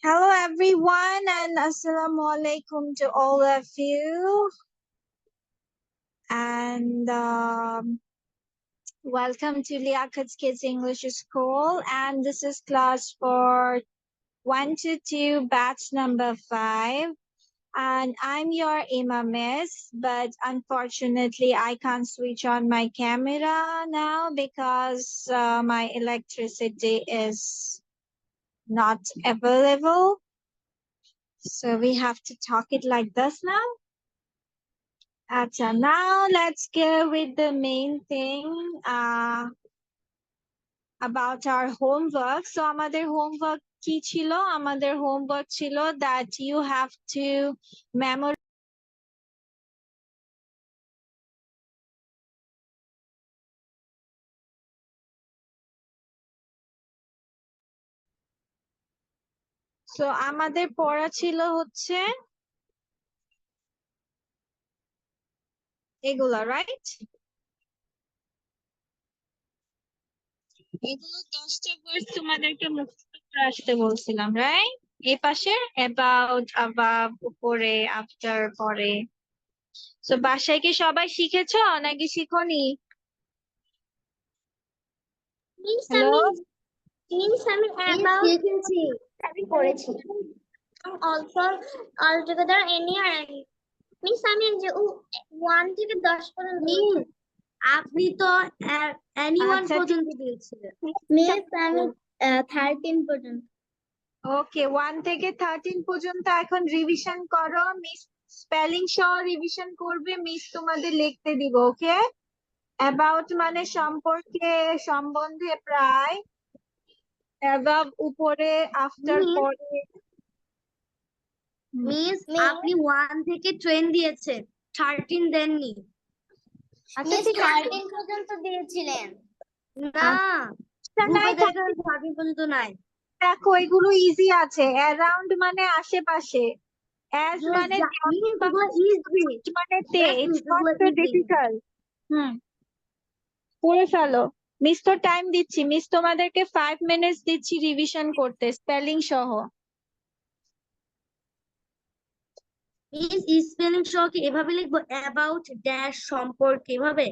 Hello everyone and assalamu alaikum to all of you and welcome to Liakat's Kids English School, and this is class for 1 to 2 batch number 5, and I'm your Miss, but unfortunately I can't switch on my camera now because my electricity is not available. So we have to talk it like this now. Acha, now let's go with the main thing about our homework. So আমাদের homework কি ছিল? আমাদের homework ছিল that you have to memorize. So আমাদের পড়া ছিল হচ্ছে এগুলা, right? এগুলো 10টা ওয়ার্ড তোমাদেরকে মুখস্থ করে আসতে বলছিলাম, right? এই পাশে about, above, উপরে, after, পরে। So বাসায় কি সবাই শিখেছো নাকি শিখোনি? Hello? আমি about শিখেছি আমি পড়েছি also altogether any আর any মিস আমি যে 1 থেকে 10 পর্যন্ত আপনি তো anyone আচ্ছা, পর্যন্ত দিয়েছিলেন মিস আমি 13 পর্যন্ত ওকে 1 থেকে 13 পর্যন্ত এখন রিভিশন করো। মিস স্পেলিং সহ রিভিশন করবে, মিস তোমাদের লিখতে দিব। ওকে, অ্যাবাউট মানে সম্পর্কে, সম্বন্ধে, প্রায়, অ্যাবাভ উপরে, আফটার মিস, পরে। মিস আপনি 1 থেকে 10 দিয়েছেন, 13 দেননি। আচ্ছা মিস ঠিক আছে, 13 পর্যন্ত দিয়েছিলেন না নাই, গ্রুপে দেখেন 13 পর্যন্ত নাই। দেখো এগুলো ইজি আছে। অ্যারাউন্ড মানে আশেপাশে, অ্যাজ মানে মানে তে, ইটস নট সো ডিফিকাল্ট। পড়ে ফেলো। মিস তো টাইম দিচ্ছি, মিস তোমাদেরকে 5 মিনিটস দিচ্ছি রিভিশন করতে স্পেলিং সহ। মিস স্পেলিং সহ কি এভাবে লিখবো? অ্যাবাউট ড্যাশ সম্পর্কে এভাবে?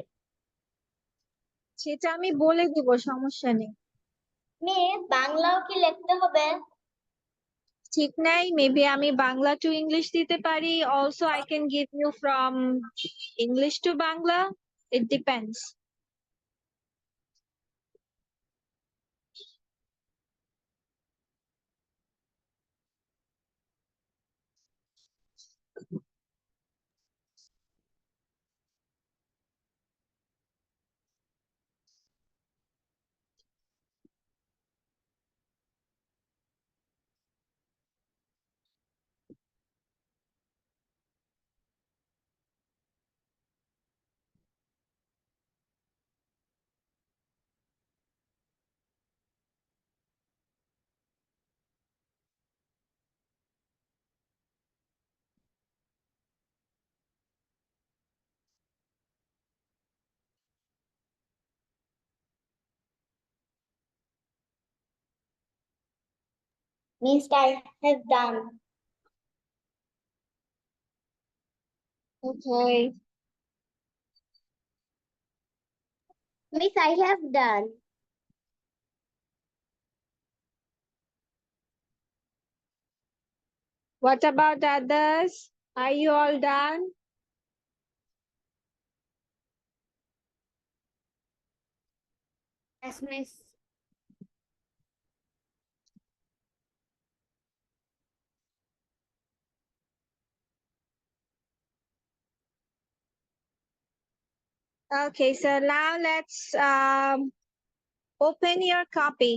সেটা আমি বলে দিব, সমস্যা নেই। মিস বাংলাও কি লিখতে হবে? ঠিক নাই, মেবি আমি বাংলা টু ইংলিশ দিতে পারি, also I can give you from English to Bangla, it depends. Miss, I have done. Okay. Miss, I have done. What about others? Are you all done? Yes, Miss. Okay, so now let's open your copy.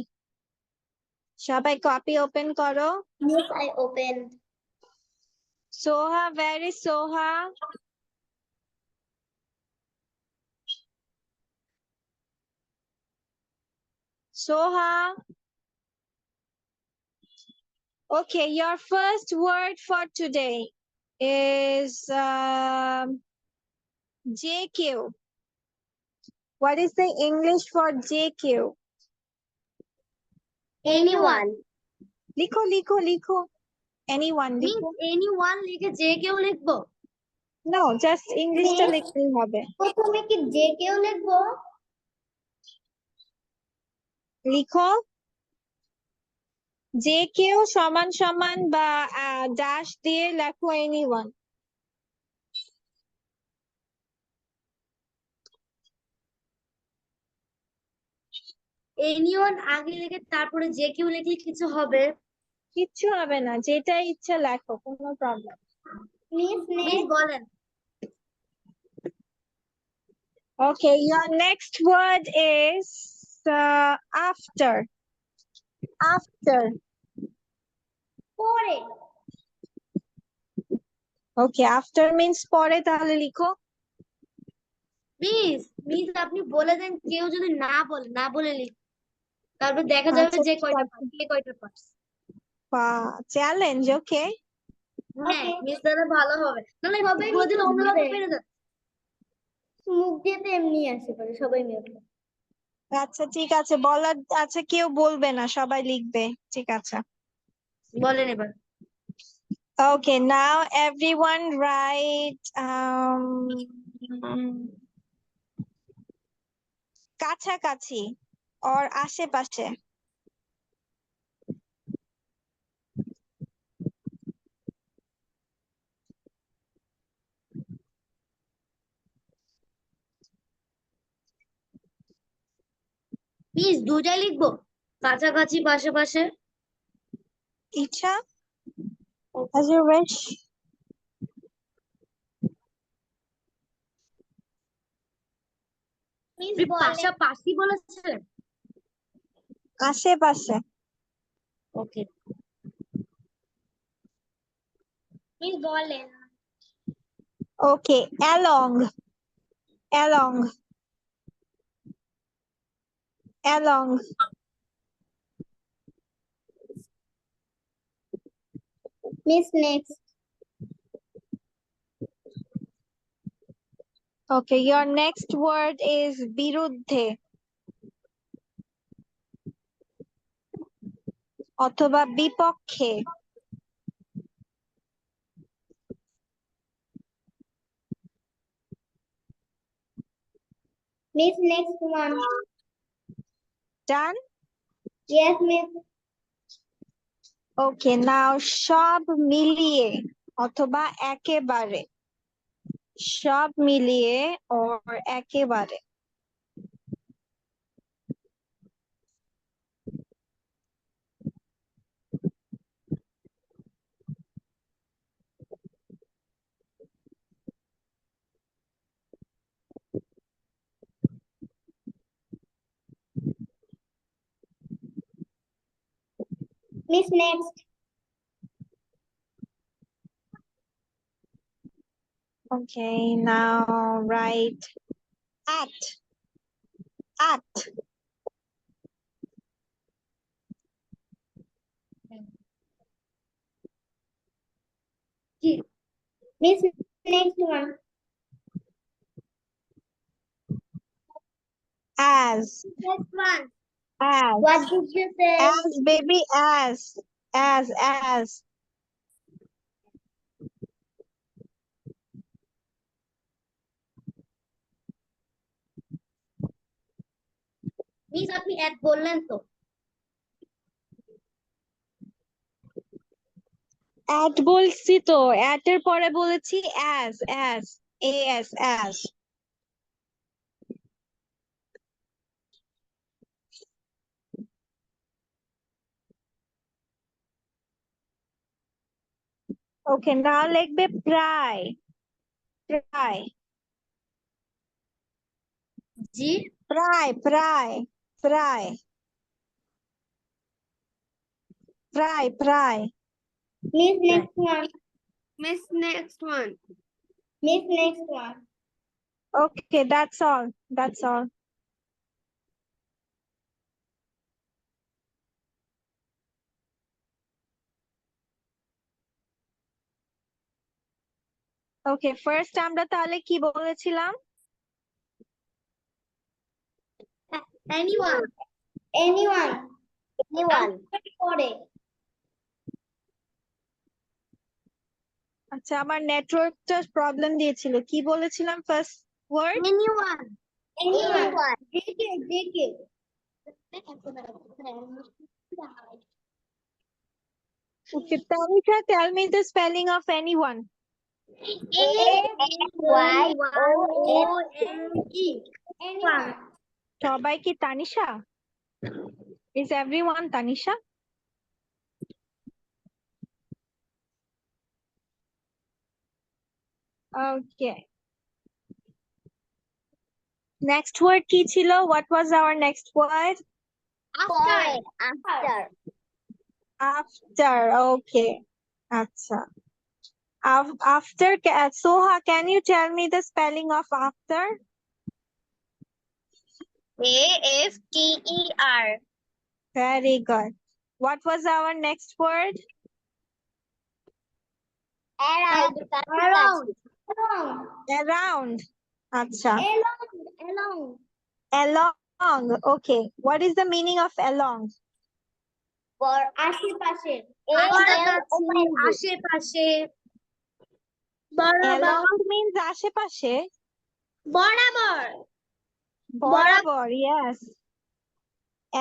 সবাই copy open করো। Miss, I opened. Soha, where is Soha? Soha. Okay, your first word for today is JQ. What is the English for JQ? Anyone. লিখো লিখো লিখো, anyone miss লিখো। Anyone লিখে যে কেউ লিখবো? No, just ইংলিশটা Miss? লিখলেই হবে। প্রথমে কি যে কেউ লিখবো? লিখো যে কেউ সমান সমান বা ড্যাশ দিয়ে লেখো anyone। এনিওয়ান আগে লিখে তারপরে যে কেউ লিখলে কিছু হবে? কিচ্ছু হবে না, যেটা ইচ্ছা লেখো, কোনো প্রবলেম। Miss miss next. বলেন। Okay, your next word is after. After. পরে। Okay, after means পরে, তাহলে লিখো। মিস আপনি বলে দেন, কেউ যদি না বলে লিখ, তারপর দেখা যাবে আচ্ছা যে ঠিক কয়টা আছে, কে কয়টা পারছে। চ্যালেঞ্জ। ওকে, হ্যাঁ Okay. মিস দাদা ভালো হবে, নাহলে সবাই বলে দিলে মুখ অন্য দিয়ে। পেরে যাবে। মুখ দিয়ে তো এমনি আসে পারে, সবাই মিলে। আচ্ছা ঠিক আছে, বলার আচ্ছা কেউ বলবে না, সবাই লিখবে, ঠিক আছে। বলেন এবার। Okay, now everyone write কাছাকাছি or আশেপাশে। মিস দুটাই লিখবো, কাছাকাছি পাশাপাশি? ইচ্ছা, as you wish. Miss আপনি বলেন। পাশাপাশি বলেছেন? আশেপাশে। ওকে। Miss বলেন। Okay, along. Along. Along. Miss next. Okay, your next word is বিরুদ্ধে অথবা বিপক্ষে। Miss next one. Done? Yes, Miss. Okay, now সব মিলিয়ে অথবা একেবারে। সব মিলিয়ে or একেবারে। Miss next. Okay, now write at. At. কি? Miss next one. As. Next one. As. What did you say? As, baby, as. As. Miss আপনি এক বললেন তো? At বলছি তো, at এর পরে বলেছি as. As. Okay, now লিখবে প্রায়। প্রায়। জি। প্রায়। প্রায়। প্রায়। প্রায়। প্রায়। Miss next one. Miss next one. Miss next one. Okay, that's all. That's all. Okay, first আমরা তাহলে কি বলেছিলাম? Anyone. Anyone. Anyone. পরে। আচ্ছা, আমার নেটওয়ার্কটা প্রবলেম দিয়েছিল। কি বলেছিলাম first word? Anyone. Anyone. JK. Okay, Tanisha, tell me the spelling of anyone. A-Y-O-N-E. Anyone. সবাই কি Tanisha? Is everyone Tanisha? Okay. Next word কি ছিল? What was our next word? After. After. Okay. আচ্ছা। After, Soha, can you tell me the spelling of after? A-F-T-E-R. Very good. What was our next word? Around. Around. Around. Acha. Along. Along. Okay. What is the meaning of along? For আশেপাশে। A-L-O-N-G. আশেপাশে। Along means আশেপাশে। বরাবর। বরাবর, yes.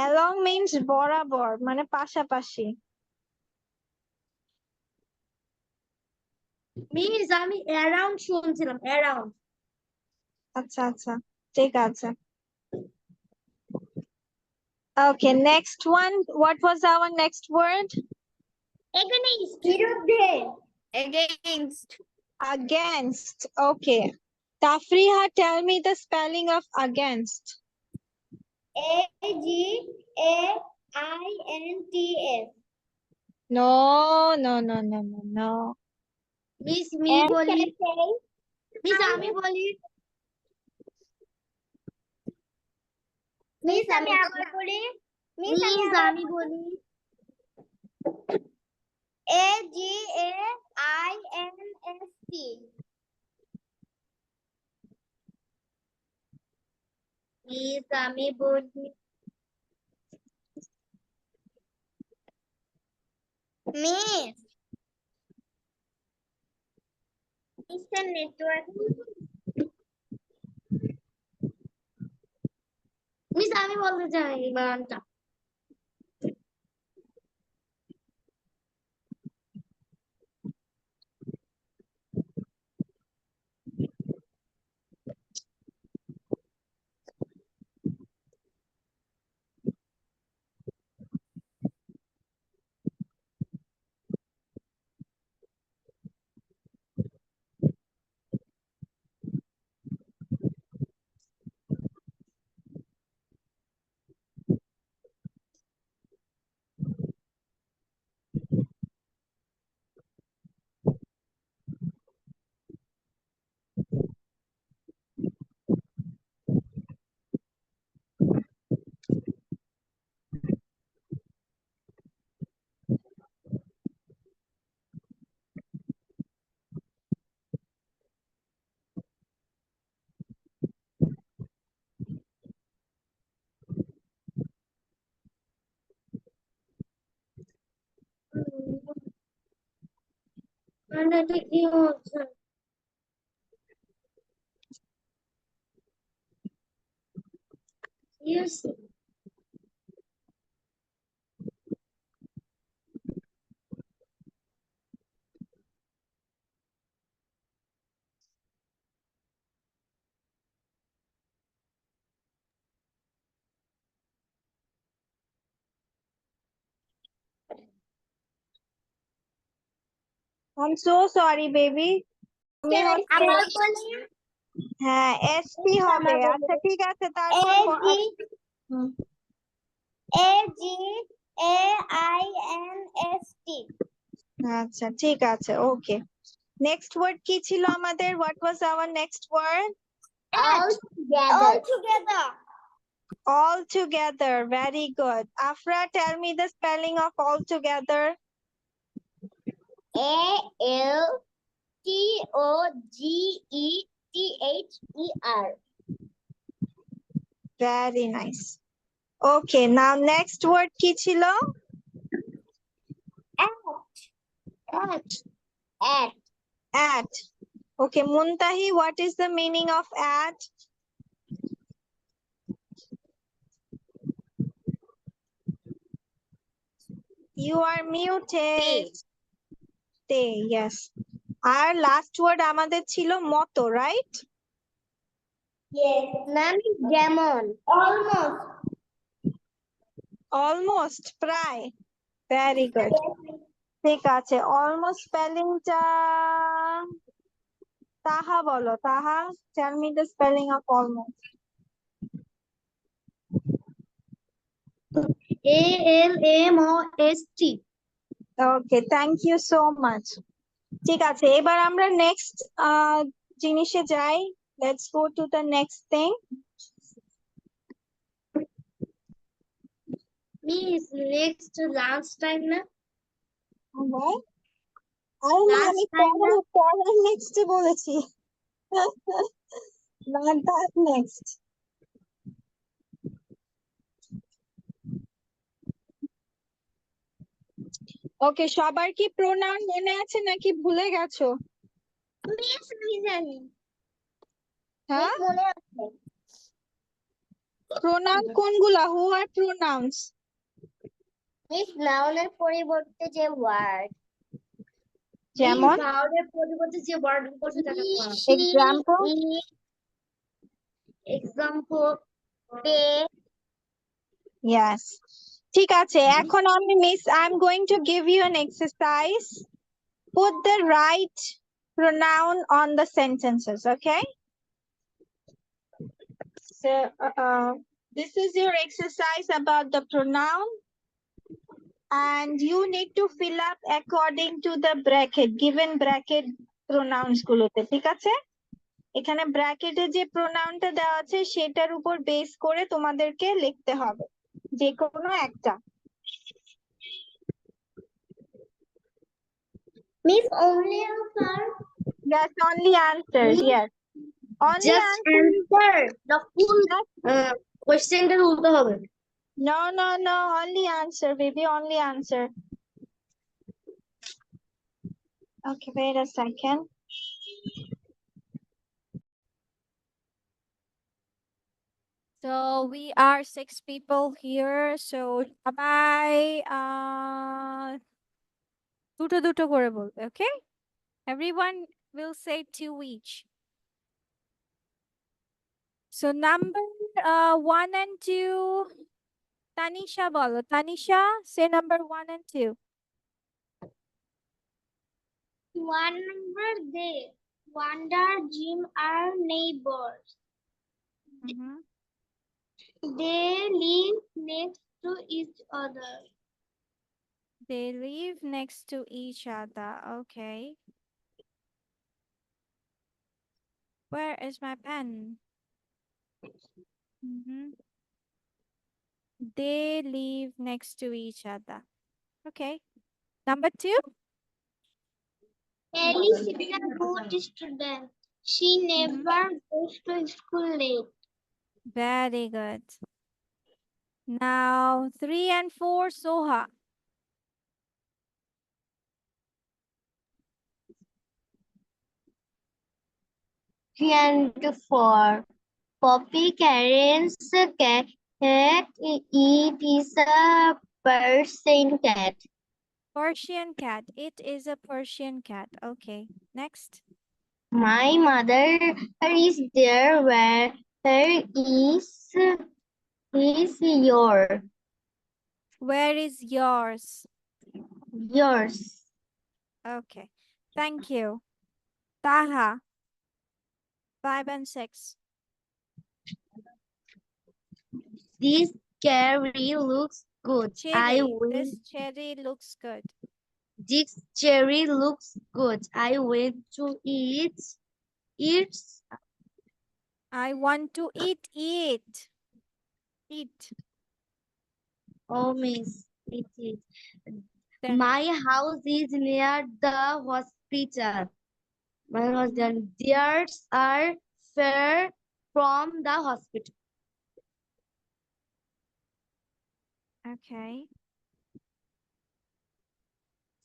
Along means বরাবর, মানে পাশাপাশি। Miss আমি around শুনছিলাম around. আচ্ছা আচ্ছা, ঠিক আছে। Okay, next one. What was our next word? Against. বিরুদ্ধে। Against. Against. Okay. Tafriha, tell me the spelling of against. A-G-A-I-N-T-S. No, no, no, no, no, no. Miss me বলি। Miss আমি বলি। Miss আমি আবার বলি। মিস আমি বলি। A-G-A-I-N-S-T. Miss আমি বলি। Miss. Eastern Network. মিস আমি বলতে চাই বানানটা। মানে এটা কি হচ্ছে? Yes. I'm so sorry, baby. আমি হচ্ছে আবার বলি। হ্যাঁ এসটি হবে। আচ্ছা ঠিক আছে, তারপর হুম, A-G-A-I-N-S-T. আচ্ছা ঠিক আছে, ওকে। নেক্সট ওয়ার্ড কি ছিল আমাদের? What was our next word? All together. All together. Very good. Afra, tell me the spelling of all together. A-L-T-O-G-E-T-H-E-R. Very nice. Okay, now next word কি ছিল? At. At. Okay, Muntahi, what is the meaning of at? You are muted. Te, yes. R last word আমাদের ছিল মতো, right? Yes. Ma'am, যেমন almost. Almost, প্রায়। Very good. ঠিক আছে, almost spellingটা তাহা বলো, তাহা, tell me the spelling of almost. ALMOST. Okay, thank you so much. ঠিক আছে, এবার আমরা next জিনিসে যাই. Let's go to the next thing. Miss, next lunch time না? Okay. আরে না, Last আমি time না? পড়ার next বলেছি। Not that next. ওকে, সবার কি প্রোনাউন মনে আছে নাকি ভুলে গেছো? Miss, আমি জানি। হ্যাঁ, Miss, মনে আছে। প্রোনাউন কোনগুলা? হু আর প্রোনাউন্স? Miss, noun-এর পরিবর্তে যে word। যেমন ভাওয়ালের পরিবর্তে যে ওয়ার্ড বসে থাকে He, না। she, example. it, Example, they, Yes. ঠিক আছে, এখন আমি I'm going to give you an exercise. Put the right pronoun on the sentences, okay? So, this is your exercise about the pronoun. And you need to fill up according to the bracket, given bracket pronouns গুলোতে, ঠিক আছে? এখানে ব্র্যাকেটে যে প্রোনাউনটা দেওয়া আছে সেটার উপর বেস করে তোমাদেরকে লিখতে হবে যে কোনো একটা। Miss, only answer। Yes, only answers. Yes, only just answers. answer the full Yes. কোশ্চেনটা বলতে হবে। No, no, no. Only answer, baby. Only answer. Okay, wait a second. So we are 6 people here. So সবাই দুটো দুটো করে বলবে, okay? Everyone will say 2 each. So number 1 and 2. Tanisha bolo. Tanisha, say number 1 and 2. One number, they, Wanda, Jim are neighbors. Mhm. They live next to each other. They live next to each other. Okay. Where is my pen? Mhm. They live next to each other. Okay. Number 2. Alice is a good student. She never goes to school late. Very good. Now 3 and 4, Soha. And 4. Poppy Karen's cat. It is a Persian cat. Persian cat. It is a Persian cat. Okay. Next. My mother is there. Where is your? Where is yours? Yours. Okay. Thank you. Taha. 5 and 6. This cherry looks good. I Cherry. will. This cherry looks good. This cherry looks good. I want to eat. It's. I want to eat it. Eat. Oh, miss. It is. Then My house is near the hospital. My husband. Theirs are far from the hospital. okay.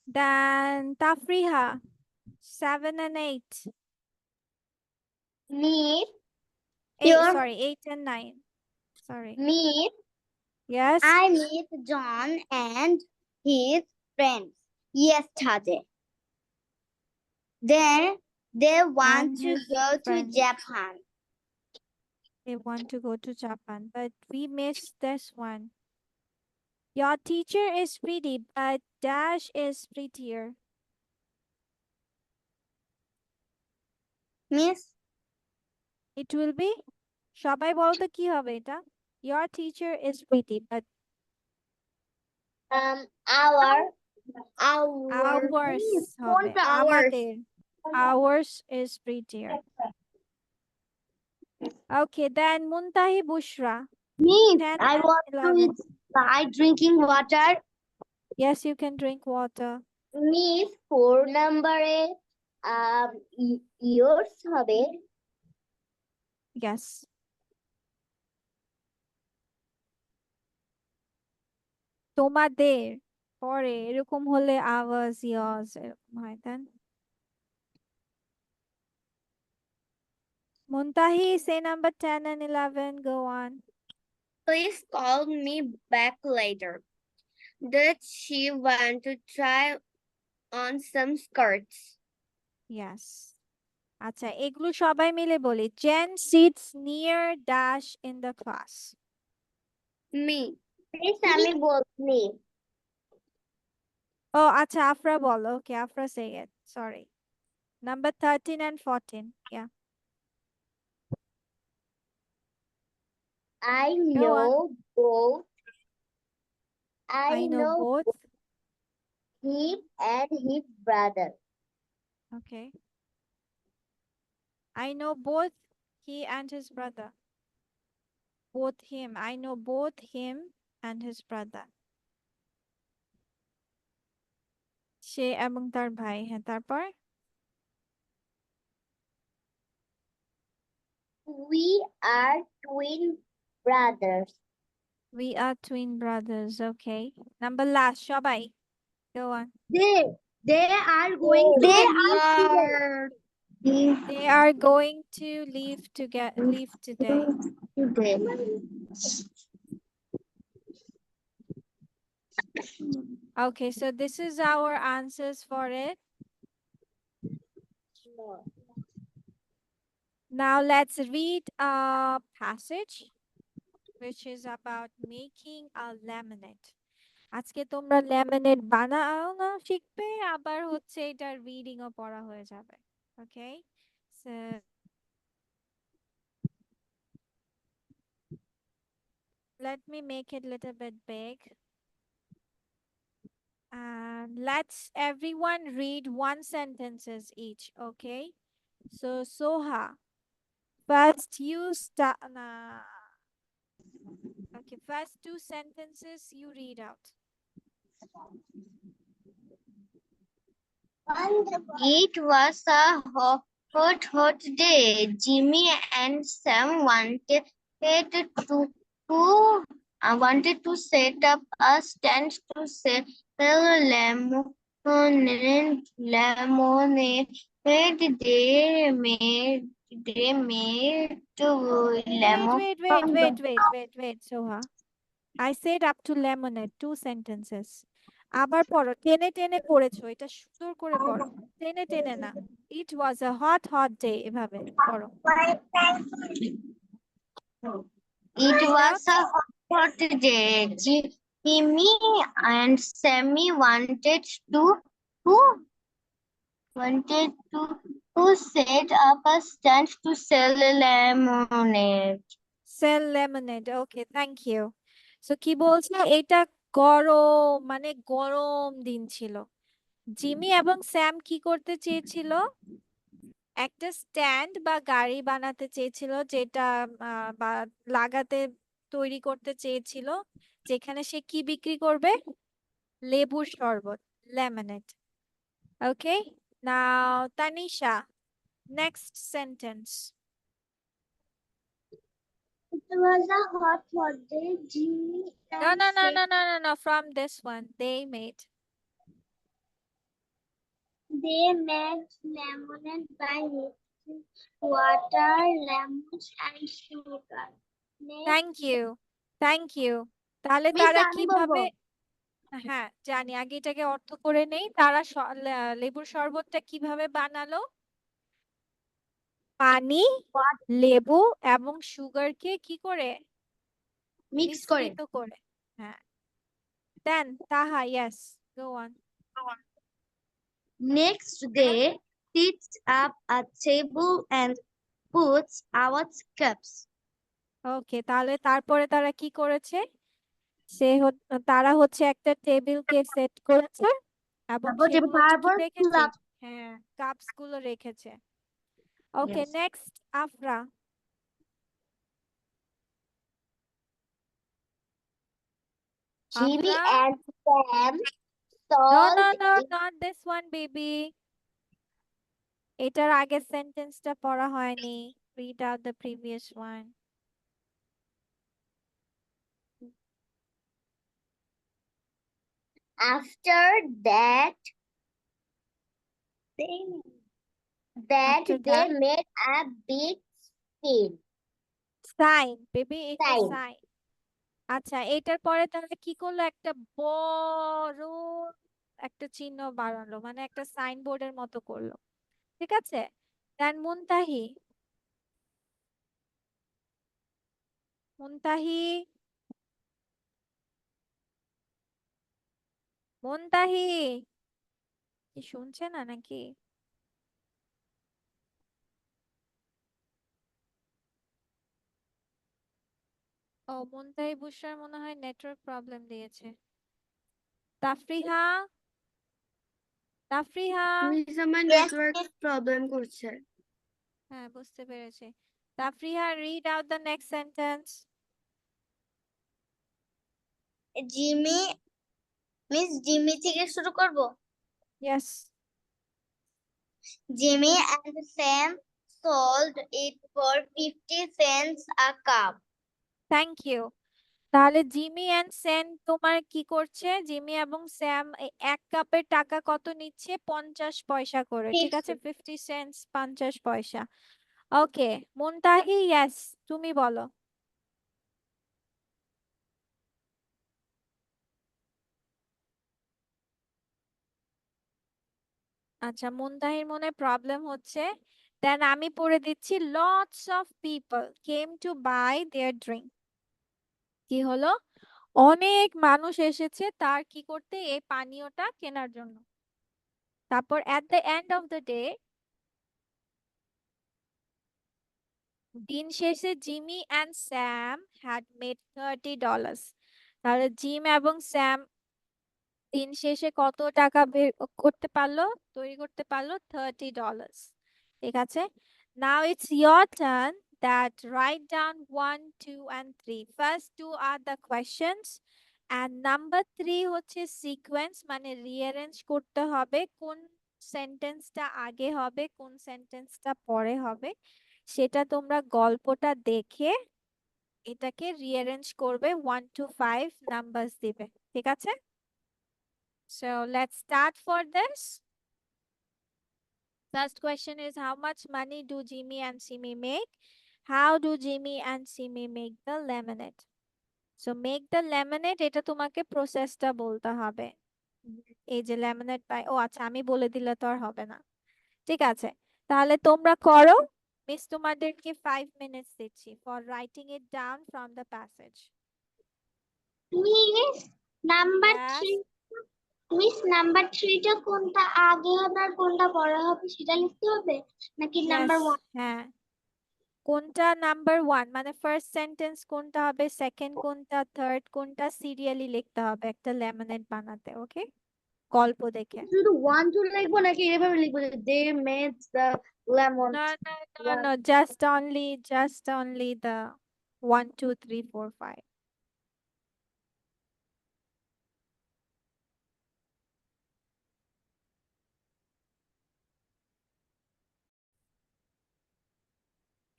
Then Tafriha. 7 and 8. Meet 8, your sorry, 8 and 9. Sorry. meet. Yes. I met John and his friends yesterday. Then they want And to his go to friends. Japan. They want to go to Japan, but we missed this one. Your teacher is pretty, but Dash is prettier. Miss, It will be সবাই বলো তো কি হবে এটা? Your teacher is pretty, but Our ours হবে কোনটা ours? আমাদের. Ours is prettier. Okay, then Muntahi Bushra. Miss, 10 I and want 11. to try drinking water. Yes, you can drink water. Miss 4 নম্বরে yours হবে। Yes. তোমাদের পরে এরকম হলে ours, yours এরকম হয় দেন। Muntahi, say number 10 and 11. Go on. Please call me back later. Did she want to try on some skirts? Yes. আচ্ছা এগুলো সবাই মিলে বলি। Jen sits near Dash in the class. Me. Miss আমি বলছি। Oh, আচ্ছা Afra বলো। Okay, Afra say it. Sorry. Number 13 and 14. Yeah. I Go on. know both. I know both. him and his brother. Okay. I know both he and his brother. Both him. I know both him and his brother. সে এবং তার ভাই। হ্যাঁ তারপর? We are twin brothers. We are twin brothers. Okay. Number last, সবাই। Go on. They are going to They leave They are going to leave today. today. Okay, so this is our answers for it. Now let's read a passage which is about making a lemonade. আজকে তোমরা lemonade বানানো শিখবে আবার হচ্ছে এটা reading ও পড়া হয়ে যাবে। Okay? So let me make it a little bit big. And let's everyone read one sentences each, okay? So Soha, first you start. Okay, first 2 sentences you read out. It was a hot day. Jimmy and Sam wanted to set up a stand to sell lemonade. They made lemon. Wait, Soha. I said up to lemonade, 2 sentences. আবার পড়ো, টেনে টেনে পড়েছো, এটা সুন্দর করে পড়ো, টেনে টেনে না। It was a hot day, এভাবে পড়ো। It Read was out. a hot day. Jimmy and Sammy wanted to set up a stand to sell lemonade. Sell lemonade. Okay, thank you. So কি বলছো? এটা গরম মানে গরম দিন ছিল। জিমি এবং স্যাম কি করতে চেয়েছিল? একটা স্ট্যান্ড বা গাড়ি বানাতে চেয়েছিল যেটা বা লাগাতে তৈরি করতে চেয়েছিল যেখানে সে কি বিক্রি করবে? লেবুর শরবত, lemonade. Okay, now Tanisha, next sentence. It was a hot day. Jimmy and No, from this one they made. They made lemonade by mixing water, lemons, and sugar. Next, thank you, thank you. তাহলে Miss, তারা আমি কিভাবে, বলবো। হ্যাঁ জানি, আগে এটাকে অর্থ করে নেই। তারা লেবুর শরবতটা কিভাবে বানালো? পানি, লেবু এবং সুগারকে কি করে? মিক্স করে। মিশ্রিত করে। হ্যাঁ। দেন তাহা, yes, go on. Next, they sits up a table and puts out cups. ওকে, তাহলে তারপরে তারা কি করেছে? তারা হচ্ছে একটা টেবিলকে সেট করেছে এবং সেগুলো হচ্ছে কি রেখেছে? হ্যাঁ, কাপস গুলো রেখেছে। ওকে, Yes. Next Afra. Jimmy Afra? and Sam No, solved no, no, it. not this one, baby. এটার আগের সেন্টেন্সটা পড়া হয়নি। Read out the previous one. After that, After they that, made a big scene. sign, baby, it's a Sign. sign. আচ্ছা, এটার পরে তারা কি করলো? একটা বড় একটা চিহ্ন বানালো, মানে একটা সাইনবোর্ডের মতো করলো। ঠিক আছে? দেন মুনতাহি। মুনতাহি, মুনতাহি কি শুনছে না নাকি? ও, মুনতাহি বুশরার মনে হয় নেটওয়ার্ক প্রবলেম দিয়েছে। তাফরিহা, তাফরিহা। মিস আমার Yes, নেটওয়ার্ক miss. প্রবলেম করছে। হ্যাঁ, বুঝতে পেরেছি। Tafriha, read out the next sentence. Jimmy, miss Jimmy থেকে শুরু করব। Yes. Jimmy and Sam sold it for 50 cents a cup. Thank you. তাহলে জিমি এন্ড স্যাম তোমার কি করছে? জিমি এবং স্যাম এক কাপের টাকা কত নিচ্ছে? 50 পয়সা করে। ঠিক আছে, 50 সেন্টস, 50 পয়সা। ওকে, মুনতাহি, ইয়েস, তুমি বলো। আচ্ছা, মুনতাহির মনে প্রবলেম হচ্ছে। দেন আমি পড়ে দিচ্ছি। Lots of people came to buy their drink. কি হলো? অনেক মানুষ এসেছে তার কি করতে? এই পানীয়টা কেনার জন্য। তারপর at the end of the day, দিন শেষে Jimmy and Sam had made $30। তাহলে জিম এবং স্যাম দিন শেষে কত টাকা বের করতে পারলো, তৈরি করতে পারলো? $30। ঠিক আছে, now it's your turn. That write down 1, 2 and 3. First 2 are the questions and number 3 হচ্ছে সিকোয়েন্স, মানে রিঅ্যারেঞ্জ করতে হবে কোন সেন্টেন্সটা আগে হবে, কোন সেন্টেন্সটা পরে হবে। সেটা তোমরা গল্পটা দেখে এটাকে রিঅ্যারেঞ্জ করবে, 1 to 5 নাম্বারস দিবে। ঠিক আছে? So let's start for this. First question is, how much money do Jimmy and Simi make? How do Jimmy and Simi make the lemonade? So make the lemonade, এটা তোমাকে প্রসেসটা বলতে হবে। এই যে লেমনেড পাই, ও আচ্ছা, আমি বলে দিলে তো আর হবে না। ঠিক আছে, তাহলে তোমরা করো। মিস তোমাদেরকে 5 মিনিটস দিচ্ছি for writing it down from the passage. Miss number Yes. 3, miss number 3 টা কোনটা আগে হবে আর কোনটা পরে হবে সেটা লিখতে হবে নাকি নাম্বার Yes, 1? হ্যাঁ, কোনটা নাম্বার 1 মানে ফার্স্ট সেন্টেন্স কোনটা হবে, সেকেন্ড কোনটা, থার্ড কোনটা, সিরিয়ালি লিখতে হবে একটা লেমনেড বানাতে। ওকে, গল্প দেখে। শুধু 1 2 লিখবো নাকি এভাবে লিখবো যে they made the lemon? No, no, no, no, just only the 1 2 3 4 5.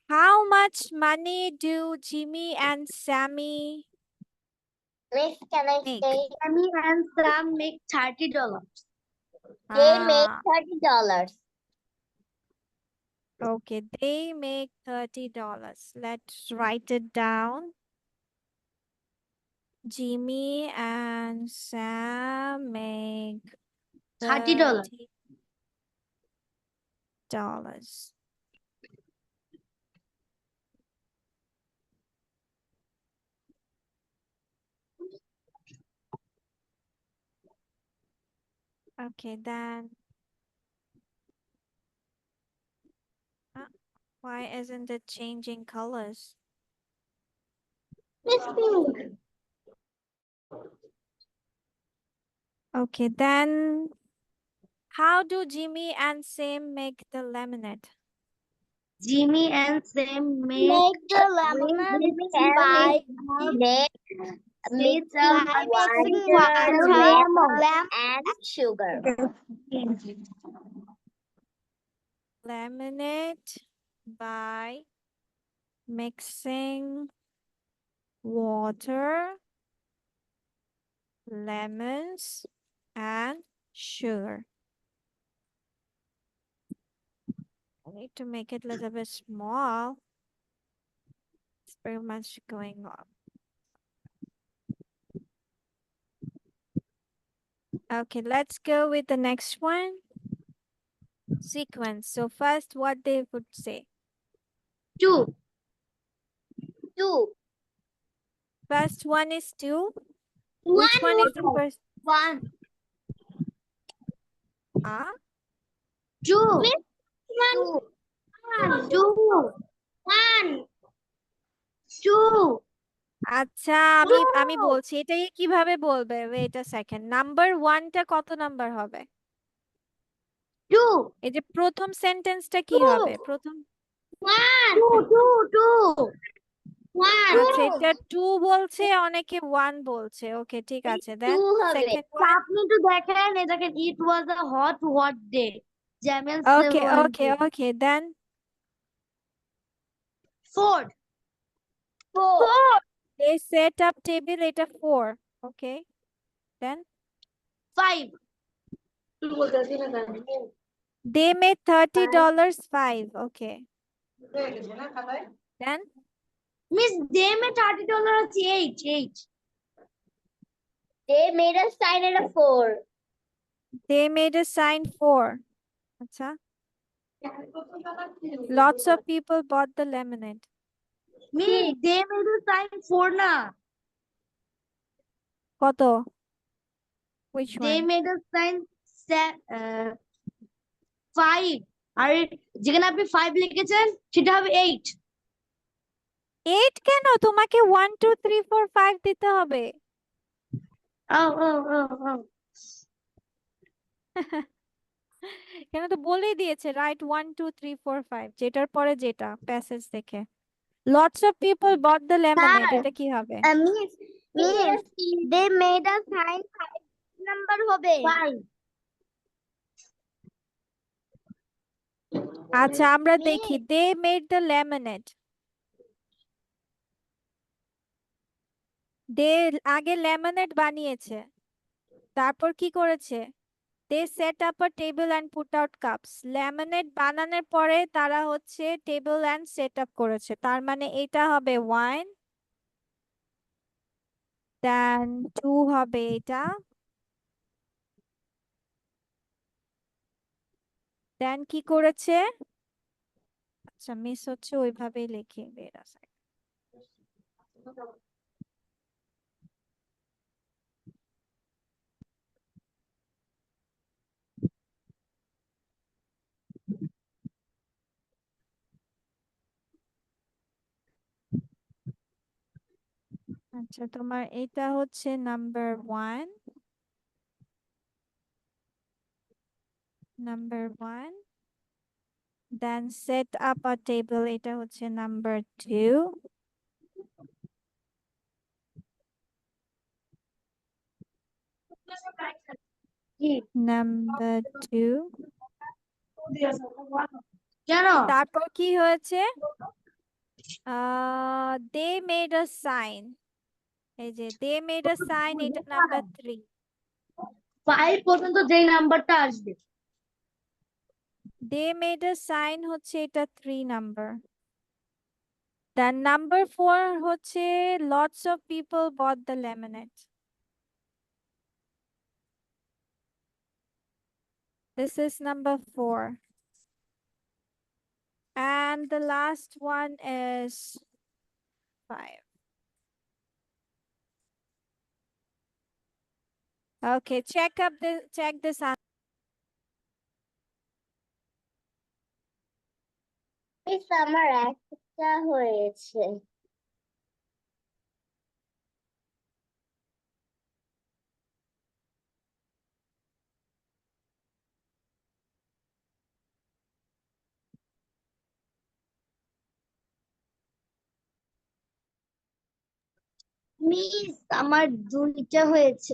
How much money do Jimmy and Sammy Miss, can I make? say? Sammy and Sam make $30. They make Ah, $30. okay, they make $30. Let's write it down. Jimmy and Sam make $30. $30. Okay, then why isn't it changing colors? Miss Pink. Okay, then how do Jimmy and Sam make the lemonade? Jimmy and Sam make Make the lemonade by mix mixing water, lemon, and sugar. Lemonade by mixing water, lemons, and sugar. I need to make it a little bit small. It's very much going on. Okay, let's go with the next one. Sequence. So first, what they would say. 2. 2. First one is 2. Which one is the first? 1. Ah, 2. 1. 2. 1. 2. আচ্ছা আমি বলছি এটাই কিভাবে বলবে? Wait a second. Number 1টা কত number হবে? 2. এই যে প্রথম সেন্টেন্সটা কি হবে? প্রথম 1. 2. আচ্ছা এটা 2 বলছে, অনেকে 1 বলছে। ওকে, ঠিক আছে। দেন 2 হবে। Second one. আপনি একটু দেখেন, এই দেখেন, it was a hot day. Jamil okay, 7. Okay, okay. Then 4. 4. they set up table, এটা 4। ওকে, দেন 5. they made $30 5। Okay, then Miss, they made $30 8. They made a sign at a 4. they made a sign 4। আচ্ছা, lots of people bought the lemonade। Miss, they made a sign 4 না। কত? which They one? made a sign 5। আর যেখানে আপনি 5 লিখেছেন সেটা হবে 8। 8 কেন? তোমাকে 1 2 3 4 5 দিতে হবে। কেন, তো বলেই দিয়েছে রাইট 1 2 3 4 5, যেটার পরে যেটা প্যাসেজ দেখে। lots of people bought the lemonade, এটা কি হবে? Miss, they made a sign 5 number হবে। 5। আচ্ছা, আমরা দেখি they made the lemonade। they আগে lemonade বানিয়েছে, তারপর কি করেছে? they set up a table and put out cups। lemonade বানানোর পরে তারা হচ্ছে table and set up করেছে, তার মানে এটা হবে 1, then 2 হবে এটা, then কি করেছে? আচ্ছা, মিস হচ্ছে, ওইভাবেই লিখি। wait a second। আচ্ছা, তোমার এটা হচ্ছে number 1, then set up a table, এটা হচ্ছে নাম্বার 2, নাম্বার 2। কেন? তারপর কি হয়েছে? they made a sign, এই যে they made a sign, এটা নাম্বার 3। 5 পর্যন্ত যেই নাম্বারটা আসবে। They made a sign হচ্ছে এটা 3 number. Then number 4 হচ্ছে lots of people bought the lemonade. This is number 4. And the last one is 5. Okay, check this out. Miss আমার একটা হয়েছে। মিস আমার 2টা হয়েছে।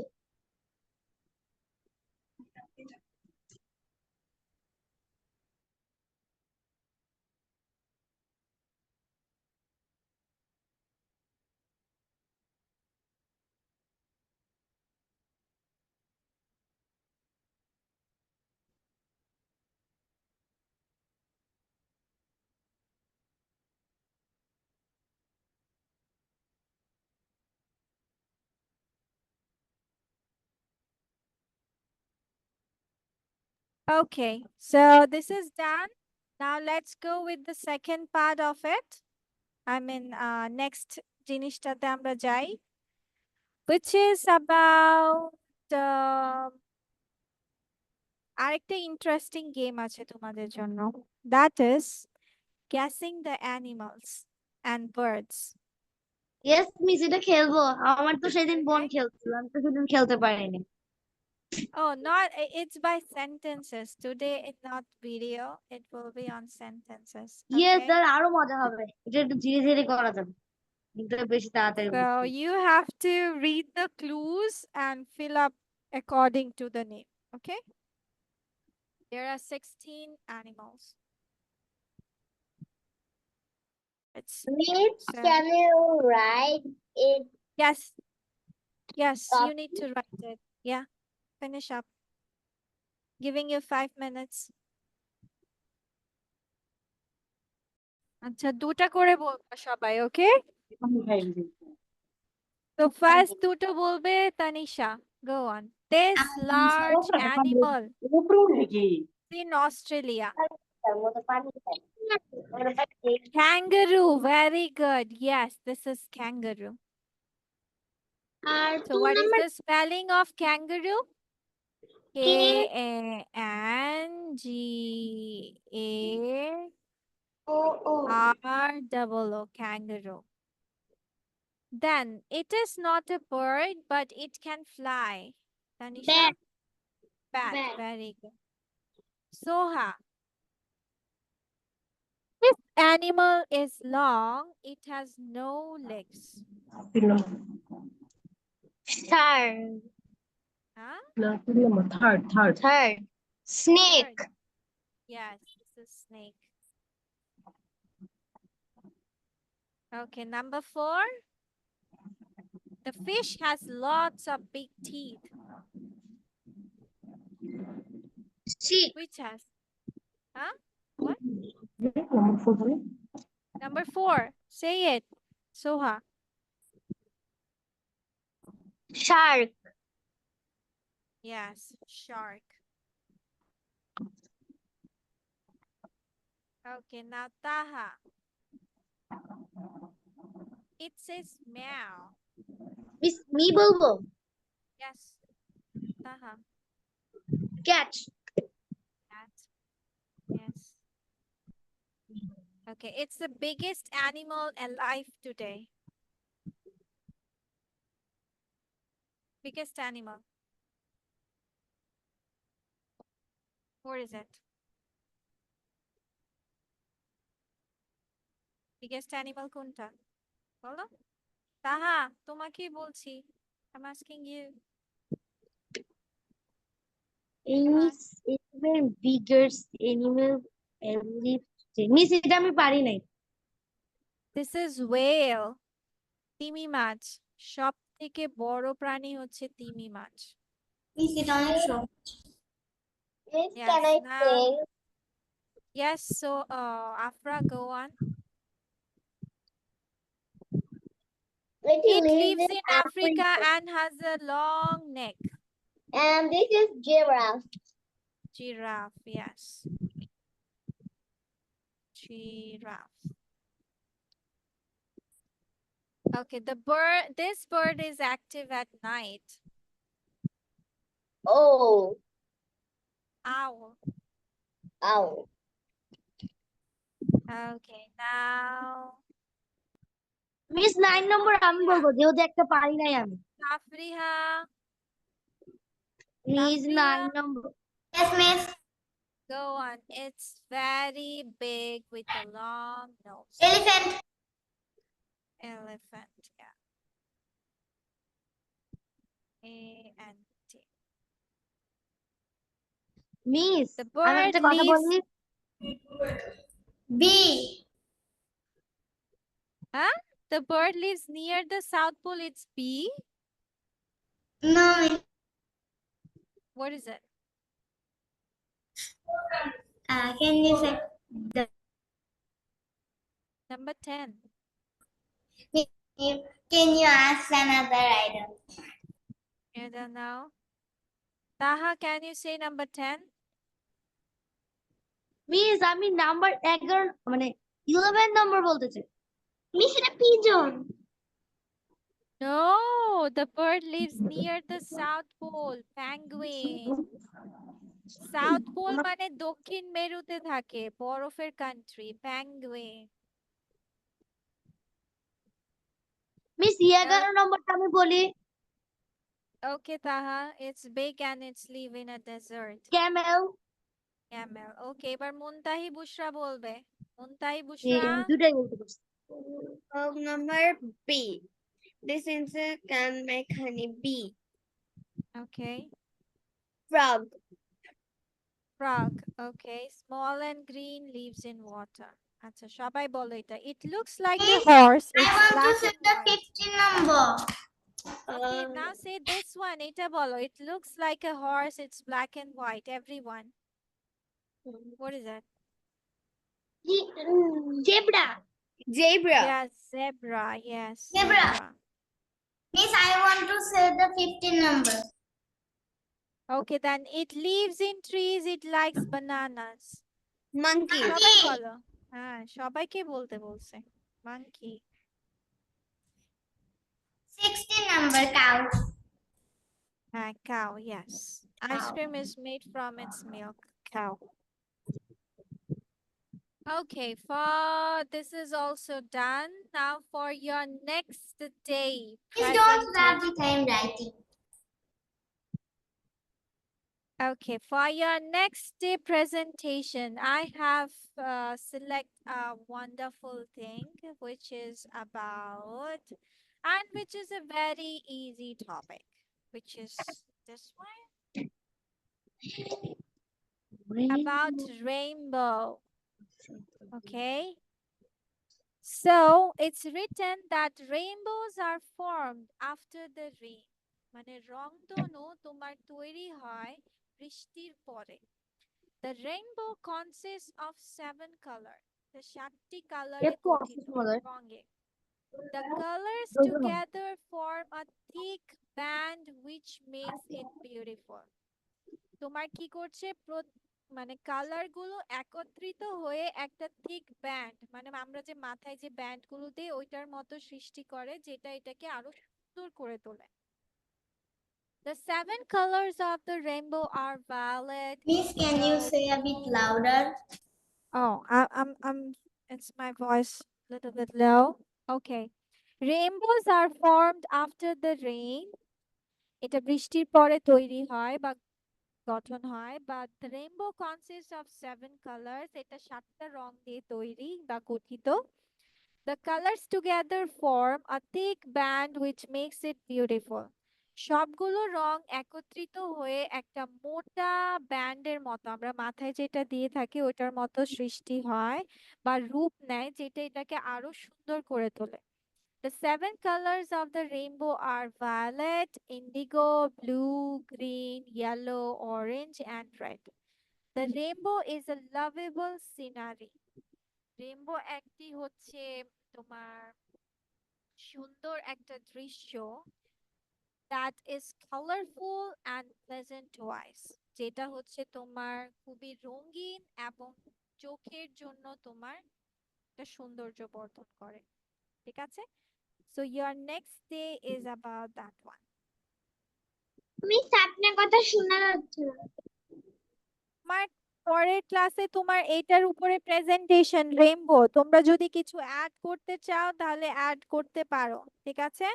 Okay, so this is done. Now let's go with the second part of it. I mean, next জিনিসটাতে আমরা যাই, which is about আরেকটা ইন্টারেস্টিং গেম আছে তোমাদের জন্য, that is guessing the animals and birds. Yes miss, এটা খেলবো। আমার তো সেদিন বোন Okay. খেলছিল, আমি তো সেদিন খেলতে পারিনি। Oh, it's by sentences. Today it's not video. It will be on sentences. Yes, Okay. তাহলে আরো মজা হবে। এটা একটু ধীরে ধীরে করা যাবে, কিন্তু বেশি তাড়াতাড়ি So বুঝতে। you have to read the clues and fill up according to the name. Okay. There are 16 animals. It's miss so, can you write it? yes, you Copy. need to write it. Yeah, finish up. Giving you 5 minutes. আচ্ছা, দুটা করে বলবা সবাই, ওকে? তো first দুটো বলবে Tanisha. Go on. This large animal in Australia. Kangaroo. Very good. Yes, this is kangaroo. আর So 2 what is number the spelling of kangaroo? K-A-N-G-A-R-O-O. Kangaroo. Then it is not a bird, but it can fly. Tanisha? Bat. Bat. Bat. Very good. Soha. This animal is long. It has no legs. Shark. Huh? Third. Snake. Bird. Yes, this is snake. Okay, number 4. The fish has lots of big teeth. Sheep. Which has? Huh? What? Number 4. Say it. Soha. Shark. Yes, shark. Okay, now Taha. It says meow. Miss me বলবো। Yes, Taha. Cat. Cat. Yes. Okay, it's the biggest animal alive today. Biggest animal. What is it? Biggest animal কোনটা? বলো। তাহা, তোমাকেই বলছি। I'm asking you. Miss animal biggest animal alive. Miss এটা আমি পারি নাই। This is whale. তিমি মাছ। সব থেকে বড় প্রাণী হচ্ছে তিমি মাছ। Miss, it only show. Miss, Yes, can I now, say? yes, so Afra, go on. It lives in Africa and has a long neck. And this is giraffe. Giraffe, yes. Giraffe. Okay, this bird is active at night. Oh, Owl. ow. Okay, now miss 9 নম্বর আমি বলবো যেহেতু একটা পারি নাই আমি Tafriha. Miss Tafriha, 9 number Yes, miss. go on. It's very big with a long nose. Elephant. Elephant, yeah. A-N-T. Miss The আমি bird একটা কথা lives. বলি Bee. Huh? The bird lives near the South Pole. It's B. No, miss. What is it? Can you say? Number 10. Can you ask another item? You don't know? Taha, can you say number 10? Miss আমি number 11 মানে 11 নম্বর বলতেছি Miss, এটা pigeon. No, the bird lives near the South Pole. Penguin. South Pole মানে দক্ষিণ মেরুতে থাকে, বরফের country, penguin. Miss 11 নম্বরটা আমি বলি Okay, Taha, it's big and it's live in a desert. Camel Camel. Okay, এবার মুনতাহি বুশরা বলবে। মুনতাহি বুশরা, দুটাই বলতে পারছি Number B. This insect can make honey. Bee. okay. Frog. Frog, okay. Small and green, lives in water. আচ্ছা, সবাই বলো এটা। It looks like a horse. I It's want to black say and the white. 15 number. Okay, now say this one. এটা বলো. It looks like a horse. It's black and white. Everyone. What is that? Zebra. Zebra. Yes, zebra. Yes, Zebra. zebra. Miss, I want to say the 15 number. Okay, then it lives in trees. It likes bananas. Monkey. সবাই বলো। হ্যাঁ, সবাইকে বলতে বলছে। Monkey. 16 number. Cow. Cow, yes. Ice Cow. cream is made from its milk. Cow. Okay, this is also done. Now for your next day. Please don't grab presentation. the time writing. Okay, for your next day presentation, I have select a wonderful thing, which is about, and which is a very easy topic, which is this one, about rainbow. Okay. So it's written that rainbows are formed after the rain. মানে রংধনু তোমার তৈরি হয় বৃষ্টির পরে। The rainbow consists of 7 colors. The 7টি কালারে একটু গঠিত অসুস্থ মনে হয়। রঙে। The colors together form a thick band which makes it beautiful. তোমার কি করছে মানে কালার গুলো একত্রিত হয়ে একটা থিক ব্যান্ড, মানে আমরা যে মাথায় যে ব্যান্ড গুলো দিই ওইটার মতো সৃষ্টি করে, যেটা এটাকে আরো সুন্দর করে তোলে। The 7 colors of the rainbow are violet. Miss, can you say a bit louder? Oh, it's my voice a little bit low. Okay. Rainbows are formed after the rain. এটা বৃষ্টির পরে তৈরি হয় বা গঠন হয়, but the rainbow consists of 7 colors. এটা 7টা রং দিয়ে তৈরি বা গঠিত। The colors together form a thick band which makes it beautiful. সবগুলো রং একত্রিত হয়ে একটা মোটা ব্যান্ডের মতো, আমরা মাথায় যেটা দিয়ে থাকি ওটার মতো সৃষ্টি হয় বা রূপ নেয়, যেটা এটাকে আরো সুন্দর করে তোলে। The 7 colors of the rainbow are violet, indigo, blue, green, yellow, orange, and red. The rainbow is a lovable scenery. Rainbow একটি হচ্ছে তোমার সুন্দর একটা দৃশ্য that is colorful and pleasant to eyes. যেটা হচ্ছে তোমার খুবই রঙিন এবং চোখের জন্য তোমার একটা সৌন্দর্য বর্ধন করে। ঠিক আছে? So your next day is about that one. Miss আপনার কথা শোনা যাচ্ছে না। তোমার পরের ক্লাসে তোমার এটার উপরে প্রেজেন্টেশন রেইনবো, তোমরা যদি কিছু অ্যাড করতে চাও তাহলে অ্যাড করতে পারো। ঠিক আছে?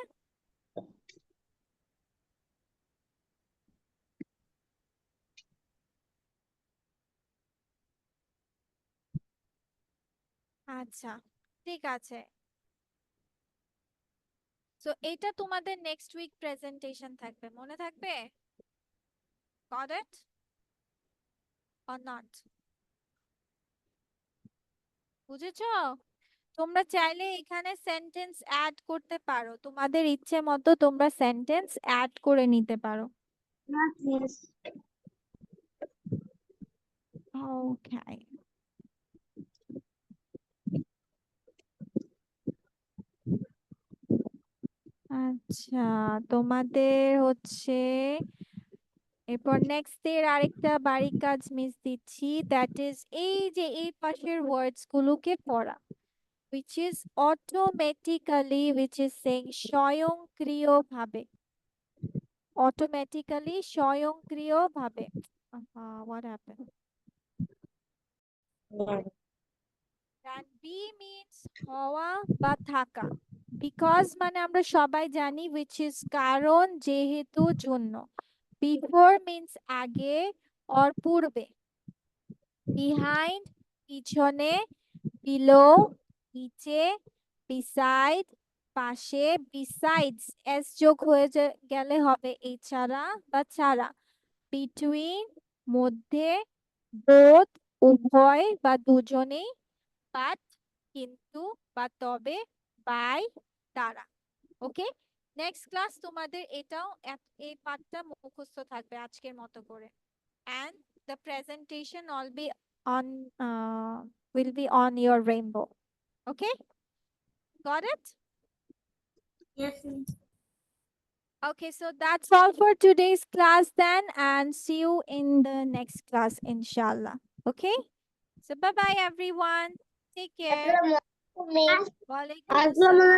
আচ্ছা, ঠিক আছে। সো এটা তোমাদের নেক্সট উইক প্রেজেন্টেশন থাকবে, মনে থাকবে? Got it or not? বুঝেছো? তোমরা চাইলে এখানে সেন্টেন্স অ্যাড করতে পারো, তোমাদের ইচ্ছে মতো তোমরা সেন্টেন্স অ্যাড করে নিতে পারো। Miss Okay. আচ্ছা, তোমাদের হচ্ছে এরপর নেক্সট ডে আরেকটা বাড়ির কাজ মিস দিচ্ছি, দ্যাট ইজ এই যে এই পাশের ওয়ার্ডস গুলোকে পড়া, which is automatically, which is saying স্বয়ংক্রিয়ভাবে, automatically স্বয়ংক্রিয়ভাবে। What happened? And B means হওয়া বা থাকা, because মানে আমরা সবাই জানি, which is কারণ, যেহেতু, জন্য। Before means আগে or পূর্বে। Behind পিছনে, below নিচে, beside পাশে, besides s যোগ হয়ে গেলে হবে এছাড়া বা ছাড়া। Between মধ্যে, both উভয় বা দুজনেই, but কিন্তু বা তবে, by দ্বারা। ওকে, নেক্সট ক্লাস তোমাদের এটাও এই পার্টটা মুখস্থ থাকবে আজকের মতো করে, and the presentation will be on your rainbow. Okay, got it? Yes miss Okay, so that's all for today's class then, and see you in the next class inshallah. Okay, so bye bye everyone, take care. Miss Walaikum assalam.